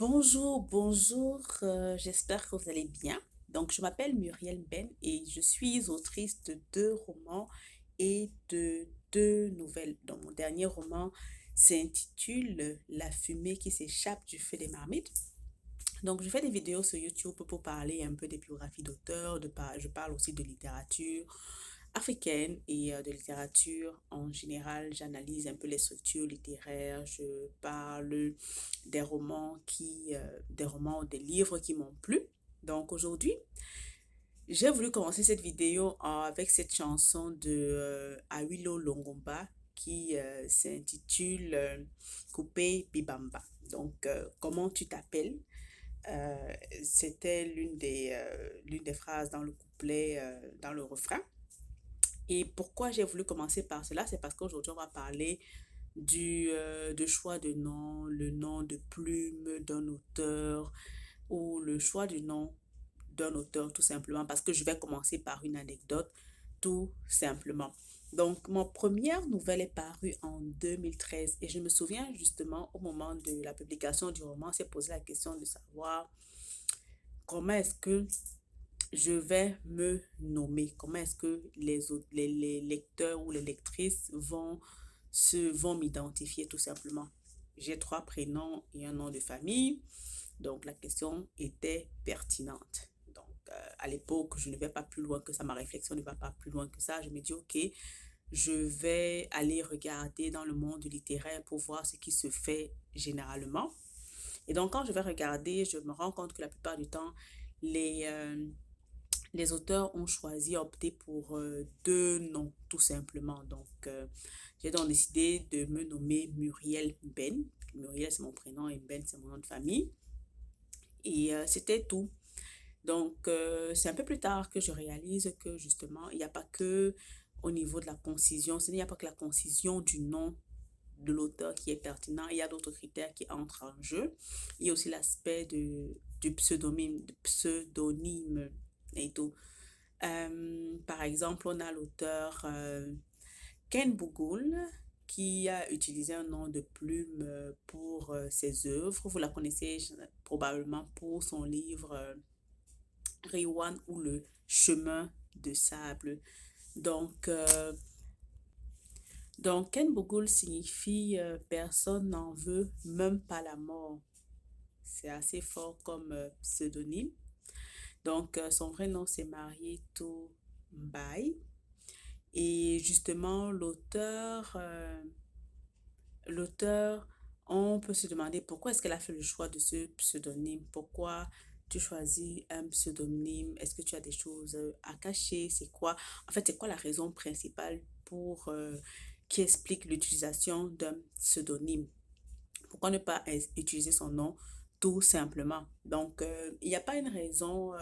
Bonjour, j'espère que vous allez bien. Donc, je m'appelle Muriel Ben et je suis autrice de deux romans et de deux nouvelles. Donc, mon dernier roman s'intitule La fumée qui s'échappe du feu des marmites. Donc, je fais des vidéos sur YouTube pour parler un peu des biographies d'auteurs, je parle aussi de littérature africaine et de littérature en général. J'analyse un peu les structures littéraires, je parle des romans ou des livres qui m'ont plu. Donc, aujourd'hui, j'ai voulu commencer cette vidéo avec cette chanson de Awilo Longomba qui s'intitule Coupé Bibamba. Donc, comment tu t'appelles? Euh, C'était l'une des phrases dans le couplet, dans le refrain. Et pourquoi j'ai voulu commencer par cela, c'est parce qu'aujourd'hui, on va parler de choix de nom, le nom de plume d'un auteur ou le choix du nom d'un auteur tout simplement parce que je vais commencer par une anecdote tout simplement. Donc, ma première nouvelle est parue en 2013 et je me souviens justement au moment de la publication du roman, c'est posé la question de savoir comment est-ce que je vais me nommer, comment est-ce que les lecteurs ou les lectrices vont m'identifier tout simplement. J'ai trois prénoms et un nom de famille, donc la question était pertinente. Donc, à l'époque, je ne vais pas plus loin que ça, ma réflexion ne va pas plus loin que ça. Je me dis, OK, je vais aller regarder dans le monde littéraire pour voir ce qui se fait généralement. Et donc, quand je vais regarder, je me rends compte que la plupart du temps, les, euh, les auteurs ont choisi, opté pour deux noms, tout simplement. Donc, j'ai donc décidé de me nommer Muriel Ben. Muriel, c'est mon prénom et Ben, c'est mon nom de famille. Et c'était tout. Donc, c'est un peu plus tard que je réalise que justement, il n'y a pas que au niveau de la concision, il n'y a pas que la concision du nom de l'auteur qui est pertinent, il y a d'autres critères qui entrent en jeu. Il y a aussi l'aspect du pseudonyme et tout. Par exemple, on a l'auteur Ken Bougoul qui a utilisé un nom de plume pour ses œuvres. Vous la connaissez probablement pour son livre Riwan ou le chemin de sable. Donc, euh, donc Ken Bougoul signifie personne n'en veut, même pas la mort. C'est assez fort comme pseudonyme. Donc, son vrai nom, c'est Marietou Mbaye. Et justement, l'auteur, on peut se demander pourquoi est-ce qu'elle a fait le choix de ce pseudonyme. Pourquoi tu choisis un pseudonyme? Est-ce que tu as des choses à cacher? C'est quoi? En fait, c'est quoi la raison principale qui explique l'utilisation d'un pseudonyme? Pourquoi ne pas utiliser son nom tout simplement? Donc, il n'y a pas une raison.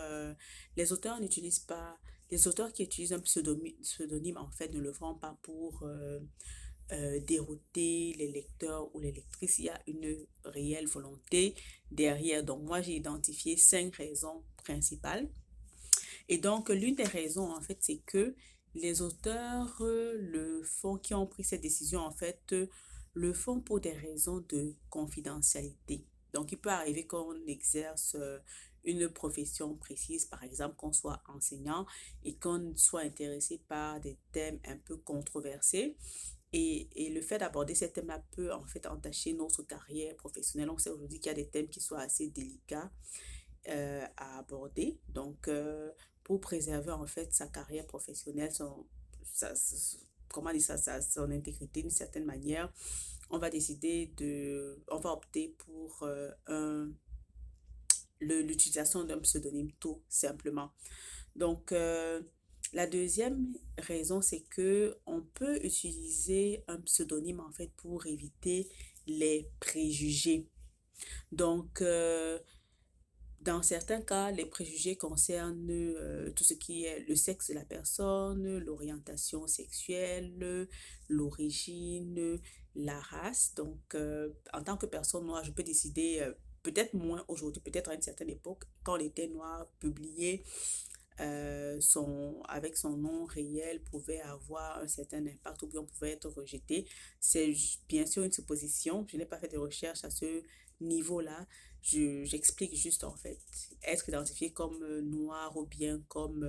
Les auteurs n'utilisent pas. Les auteurs qui utilisent un pseudonyme, en fait, ne le font pas pour dérouter les lecteurs ou les lectrices. Il y a une réelle volonté derrière. Donc, moi, j'ai identifié cinq raisons principales. Et donc, l'une des raisons, en fait, c'est que les auteurs qui ont pris cette décision, en fait, le font pour des raisons de confidentialité. Donc, il peut arriver qu'on exerce une profession précise, par exemple, qu'on soit enseignant et qu'on soit intéressé par des thèmes un peu controversés. Et le fait d'aborder ces thèmes-là peut en fait entacher notre carrière professionnelle. On sait aujourd'hui qu'il y a des thèmes qui sont assez délicats à aborder. Donc, pour préserver en fait sa carrière professionnelle, comment dire son intégrité d'une certaine manière, on va opter pour l'utilisation d'un pseudonyme tout simplement. Donc, la deuxième raison, c'est que on peut utiliser un pseudonyme en fait pour éviter les préjugés. Donc, dans certains cas, les préjugés concernent tout ce qui est le sexe de la personne, l'orientation sexuelle, l'origine, la race. Donc, en tant que personne noire, je peux décider, peut-être moins aujourd'hui, peut-être à une certaine époque, quand on était noir, publier avec son nom réel pouvait avoir un certain impact ou bien pouvait être rejeté. C'est bien sûr une supposition. Je n'ai pas fait de recherche à ce niveau-là, j'explique juste en fait. Être identifié comme noir ou bien comme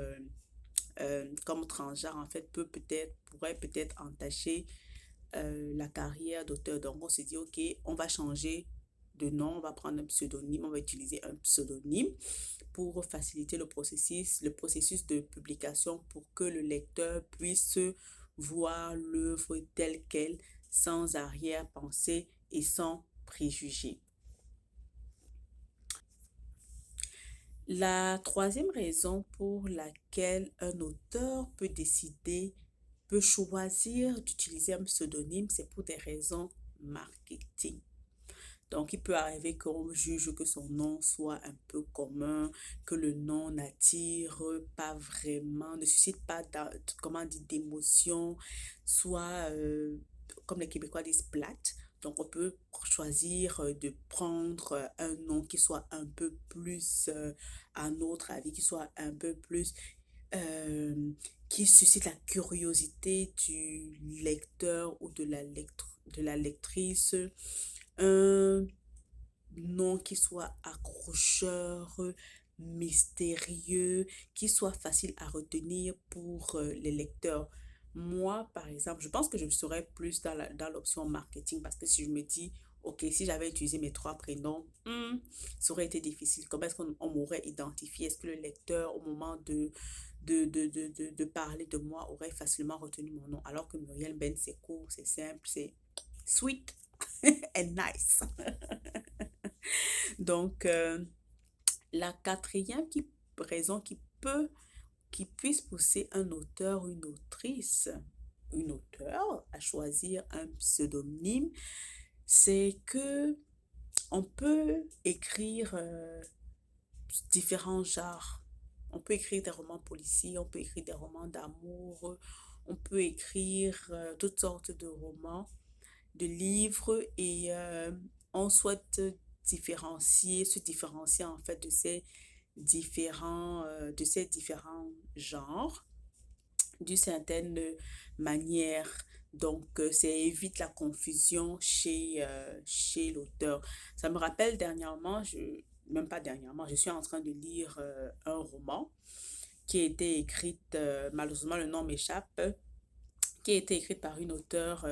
transgenre, en fait, pourrait peut-être entacher la carrière d'auteur. Donc, on se dit, OK, on va changer de nom, on va prendre un pseudonyme, on va utiliser un pseudonyme pour faciliter le processus de publication pour que le lecteur puisse voir l'œuvre telle qu'elle, sans arrière-pensée et sans préjugés. La troisième raison pour laquelle un auteur peut choisir d'utiliser un pseudonyme, c'est pour des raisons marketing. Donc, il peut arriver qu'on juge que son nom soit un peu commun, que le nom n'attire pas vraiment, ne suscite pas, comment dire, d'émotion, soit, comme les Québécois disent, plate. Donc, on peut choisir de prendre un nom qui soit un peu plus, à notre avis, qui soit un peu plus, euh, qui suscite la curiosité du lecteur ou de la lectrice, un nom qui soit accrocheur, mystérieux, qui soit facile à retenir pour les lecteurs. Moi, par exemple, je pense que je serais plus dans l'option marketing parce que si je me dis, OK, si j'avais utilisé mes trois prénoms, ça aurait été difficile. Comment est-ce qu'on m'aurait identifié? Est-ce que le lecteur, au moment de parler de moi, aurait facilement retenu mon nom? Alors que Muriel Ben, c'est court, c'est simple, c'est sweet and nice. Donc, la quatrième raison qui puisse pousser un auteur ou une autrice, une auteure à choisir un pseudonyme, c'est que on peut écrire différents genres. On peut écrire des romans policiers, on peut écrire des romans d'amour, on peut écrire toutes sortes de romans, de livres et on souhaite se différencier en fait de ces différents genres d'une certaine manière. Donc, ça évite la confusion chez l'auteur. Ça me rappelle dernièrement, même pas dernièrement, je suis en train de lire un roman qui a été écrit, malheureusement le nom m'échappe, qui a été écrite par une auteure,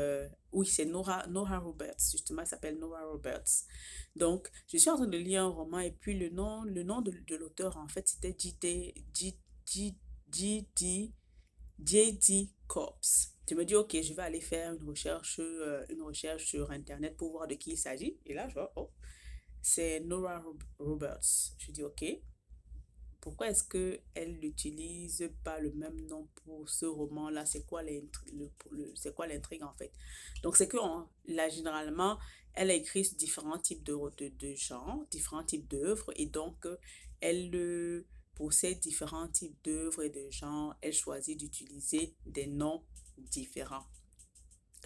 oui, c'est Nora Roberts, justement, elle s'appelle Nora Roberts. Donc, je suis en train de lire un roman et puis le nom de l'auteur, en fait, c'était J.D. Corps. Je me dis, OK, je vais aller faire une recherche sur Internet pour voir de qui il s'agit. Et là, je vois, oh, c'est Nora Roberts. Je dis, OK, pourquoi est-ce qu'elle n'utilise pas le même nom pour ce roman-là? C'est quoi l'intrigue en fait? Donc, c'est que là, généralement, elle a écrit différents types de genres, différents types d'œuvres, et donc, elle possède différents types d'œuvres et de genres. Elle choisit d'utiliser des noms différents.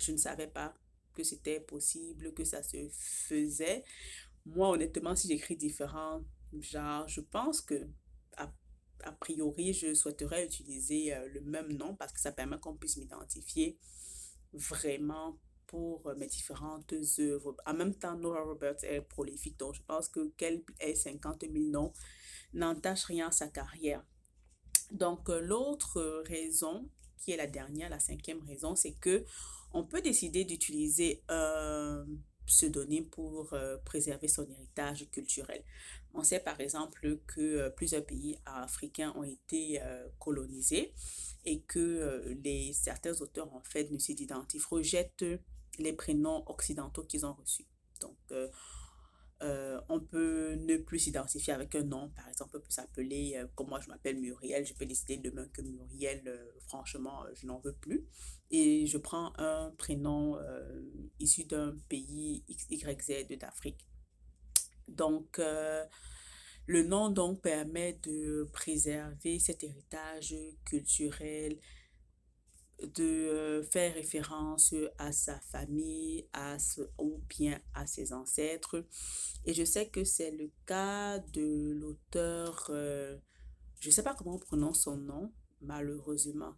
Je ne savais pas que c'était possible, que ça se faisait. Moi, honnêtement, si j'écris différents genres, je pense que a, a priori, je souhaiterais utiliser le même nom parce que ça permet qu'on puisse m'identifier vraiment pour mes différentes œuvres. En même temps, Nora Roberts est prolifique, donc je pense que qu'elle ait 50 000 noms n'entache rien à sa carrière. Donc, l'autre raison, qui est la dernière, la cinquième raison, c'est que on peut décider d'utiliser un pseudonyme pour préserver son héritage culturel. On sait par exemple que plusieurs pays africains ont été colonisés et que certains auteurs en fait ne s'identifient, rejettent les prénoms occidentaux qu'ils ont reçus. Donc, on peut ne plus s'identifier avec un nom. Par exemple, on peut s'appeler, comme moi je m'appelle Muriel, je peux décider demain que Muriel, franchement, je n'en veux plus. Et je prends un prénom issu d'un pays XYZ d'Afrique. Donc, le nom donc permet de préserver cet héritage culturel, de faire référence à sa famille, ou bien à ses ancêtres. Et je sais que c'est le cas de l'auteur, je ne sais pas comment on prononce son nom, malheureusement.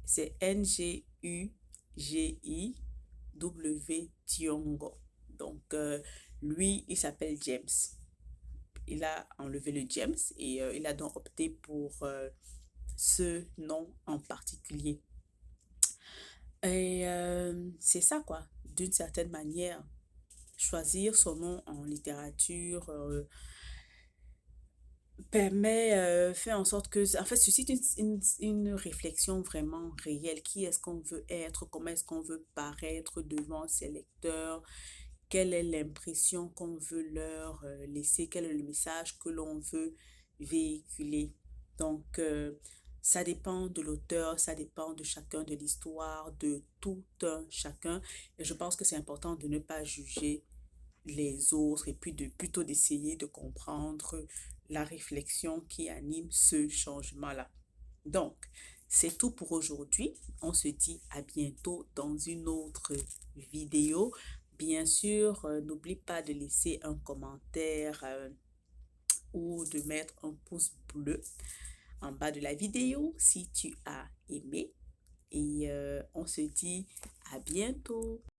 C'est Ngugi W. Thiong'o. Donc, Lui, il s'appelle James. Il a enlevé le James et il a donc opté pour ce nom en particulier. Et c'est ça quoi, d'une certaine manière, choisir son nom en littérature fait en sorte que, en fait, suscite une réflexion vraiment réelle. Qui est-ce qu'on veut être? Comment est-ce qu'on veut paraître devant ses lecteurs? Quelle est l'impression qu'on veut leur laisser? Quel est le message que l'on veut véhiculer? Donc, ça dépend de l'auteur, ça dépend de chacun, de l'histoire, de tout un chacun. Et je pense que c'est important de ne pas juger les autres et puis plutôt d'essayer de comprendre la réflexion qui anime ce changement-là. Donc, c'est tout pour aujourd'hui. On se dit à bientôt dans une autre vidéo. Bien sûr, n'oublie pas de laisser un commentaire ou de mettre un pouce bleu en bas de la vidéo si tu as aimé. Et on se dit à bientôt.